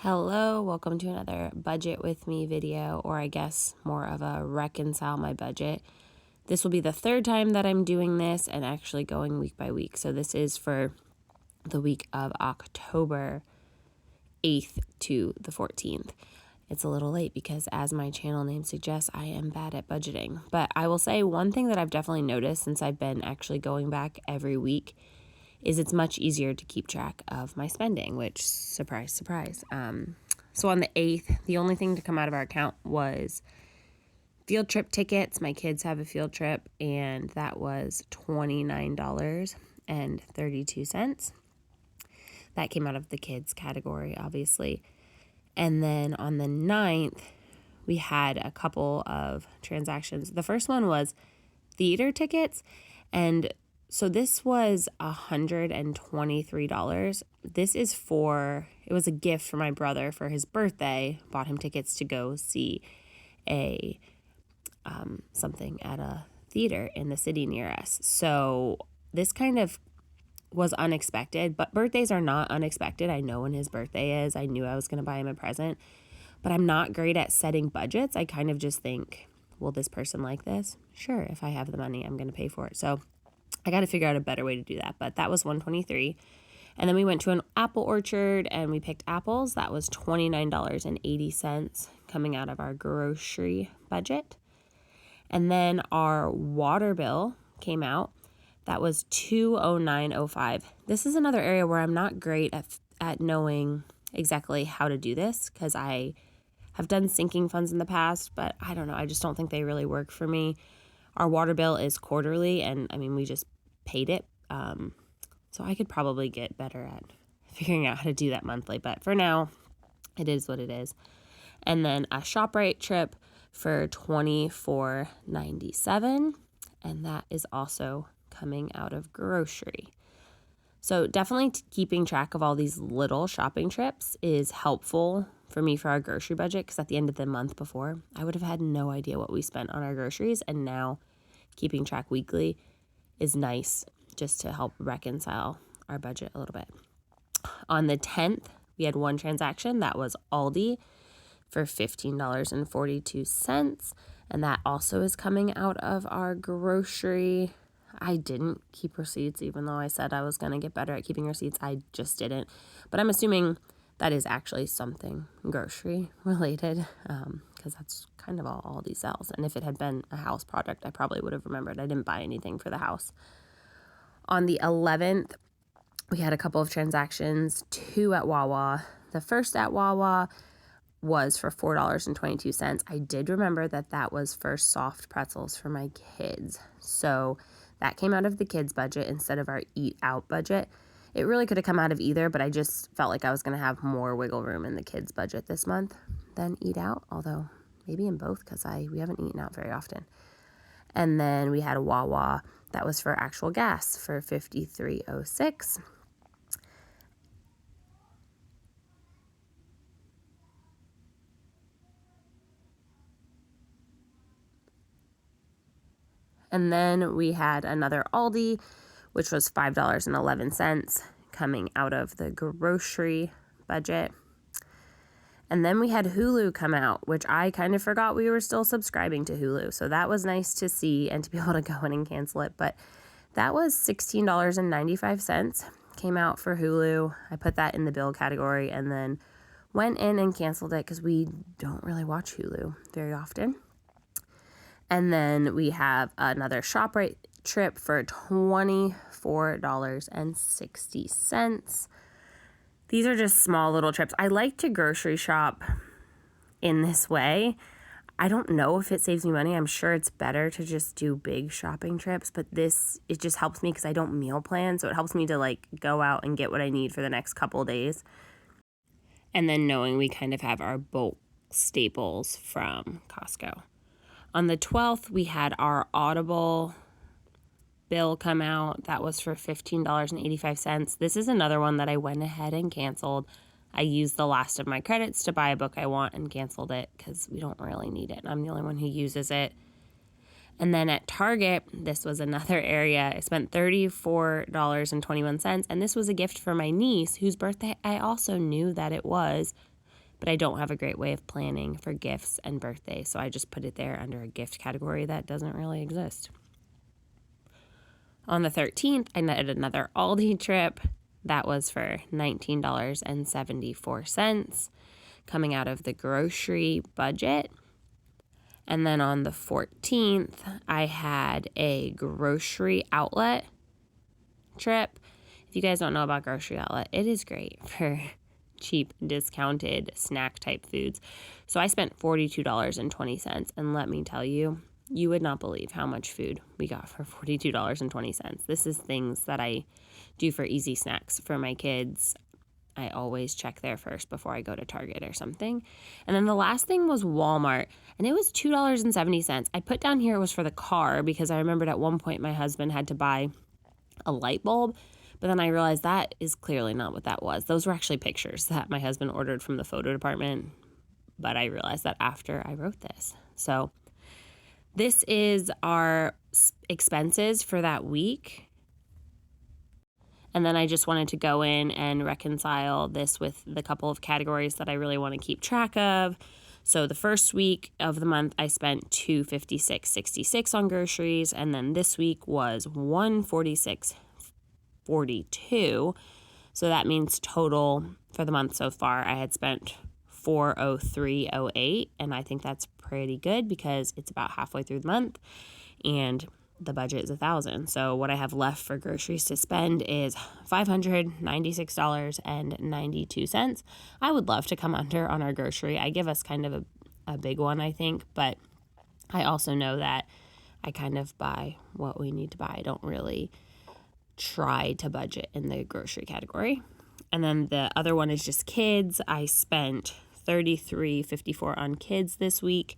Hello, welcome to another budget with me video, or I guess more of a reconcile my budget. This will be the third time that I'm doing this and actually going week by week. So this is for the week of October 8th to the 14th. It's a little late because, as my channel name suggests, I am bad at budgeting. But I will say one thing that I've definitely noticed since I've been actually going back every week is it's much easier to keep track of my spending, which, surprise, surprise. So on the 8th, the only thing to come out of our account was field trip tickets. My kids have a field trip, and that was $29.32. That came out of the kids category, obviously. And then on the 9th, we had a couple of transactions. The first one was theater tickets, and so this was $123. This is it was a gift for my brother for his birthday. Bought him tickets to go see something at a theater in the city near us. So this kind of was unexpected, but birthdays are not unexpected. I know when his birthday is. I knew I was going to buy him a present, but I'm not great at setting budgets. I kind of just think, will this person like this? Sure, if I have the money, I'm going to pay for it. So I got to figure out a better way to do that, but that was $123. And then we went to an apple orchard and we picked apples. That was $29.80 coming out of our grocery budget. And then our water bill came out. That was $209.05. This is another area where I'm not great at knowing exactly how to do this because I have done sinking funds in the past, but I don't know. I just don't think they really work for me. Our water bill is quarterly, and we just paid it. So I could probably get better at figuring out how to do that monthly. But for now, it is what it is. And then a ShopRite trip for $24.97. And that is also coming out of grocery. So definitely keeping track of all these little shopping trips is helpful for me for our grocery budget, because at the end of the month before, I would have had no idea what we spent on our groceries, and now keeping track weekly is nice just to help reconcile our budget a little bit. On the 10th, we had one transaction. That was Aldi for $15.42, and that also is coming out of our grocery. I didn't keep receipts, even though I said I was going to get better at keeping receipts. I just didn't. But I'm assuming that is actually something grocery related, because that's kind of all Aldi sells. And if it had been a house product, I probably would have remembered. I didn't buy anything for the house. On the 11th, we had a couple of transactions, two at Wawa. The first at Wawa was for $4.22. I did remember that was for soft pretzels for my kids. So that came out of the kids' budget instead of our eat out budget. It really could have come out of either, but I just felt like I was going to have more wiggle room in the kids' budget this month than eat out, although maybe in both because we haven't eaten out very often. And then we had a Wawa that was for actual gas for $53.06. And then we had another Aldi, which was $5.11 coming out of the grocery budget. And then we had Hulu come out, which I kind of forgot we were still subscribing to Hulu. So that was nice to see and to be able to go in and cancel it. But that was $16.95 came out for Hulu. I put that in the bill category and then went in and canceled it because we don't really watch Hulu very often. And then we have another ShopRite trip for $24.60. These are just small little trips. I like to grocery shop in this way. I don't know if it saves me money. I'm sure it's better to just do big shopping trips, but it just helps me because I don't meal plan. So it helps me to go out and get what I need for the next couple days. And then knowing we kind of have our bulk staples from Costco. On the 12th, we had our Audible bill come out. That was for $15.85. This is another one that I went ahead and canceled. I used the last of my credits to buy a book I want and canceled it because we don't really need it. I'm the only one who uses it. And then at Target, this was another area. I spent $34.21, and this was a gift for my niece, whose birthday I also knew that it was. but I don't have a great way of planning for gifts and birthdays, so I just put it there under a gift category that doesn't really exist. On the 13th, I did another Aldi trip. That was for $19.74, coming out of the grocery budget. And then on the 14th, I had a grocery outlet trip. If you guys don't know about grocery outlet, it is great for cheap, discounted snack type foods. So I spent $42.20, and let me tell you, you would not believe how much food we got for $42.20. This is things that I do for easy snacks for my kids. I always check there first before I go to Target or something. And then the last thing was Walmart, and it was $2.70. I put down here it was for the car because I remembered at one point my husband had to buy a light bulb, but then I realized that is clearly not what that was. Those were actually pictures that my husband ordered from the photo department, but I realized that after I wrote this. So this is our expenses for that week. And then I just wanted to go in and reconcile this with the couple of categories that I really want to keep track of. So the first week of the month, I spent $256.66 on groceries, and then this week was $146.42. So that means total for the month so far, I had spent $403.08, and I think that's pretty good because it's about halfway through the month, and the budget is $1,000. So what I have left for groceries to spend is $596.92. I would love to come under on our grocery. I give us kind of a big one, I think, but I also know that I kind of buy what we need to buy. I don't really try to budget in the grocery category. And then the other one is just kids. I spent $33.54 on kids this week.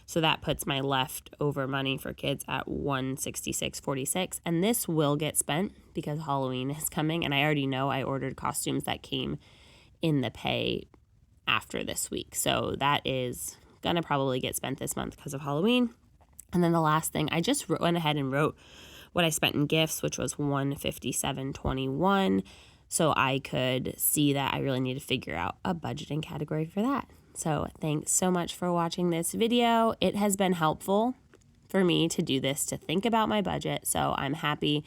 So that puts my leftover money for kids at $166.46. And this will get spent because Halloween is coming. And I already know I ordered costumes that came in the pay after this week. So that is going to probably get spent this month because of Halloween. And then the last thing, I just went ahead and wrote what I spent in gifts, which was $157.21. So I could see that I really need to figure out a budgeting category for that. So thanks so much for watching this video. It has been helpful for me to do this, to think about my budget. So I'm happy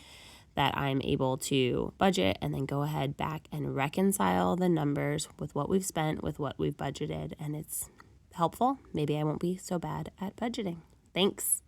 that I'm able to budget and then go ahead back and reconcile the numbers with what we've spent, with what we've budgeted, and it's helpful. Maybe I won't be so bad at budgeting. Thanks.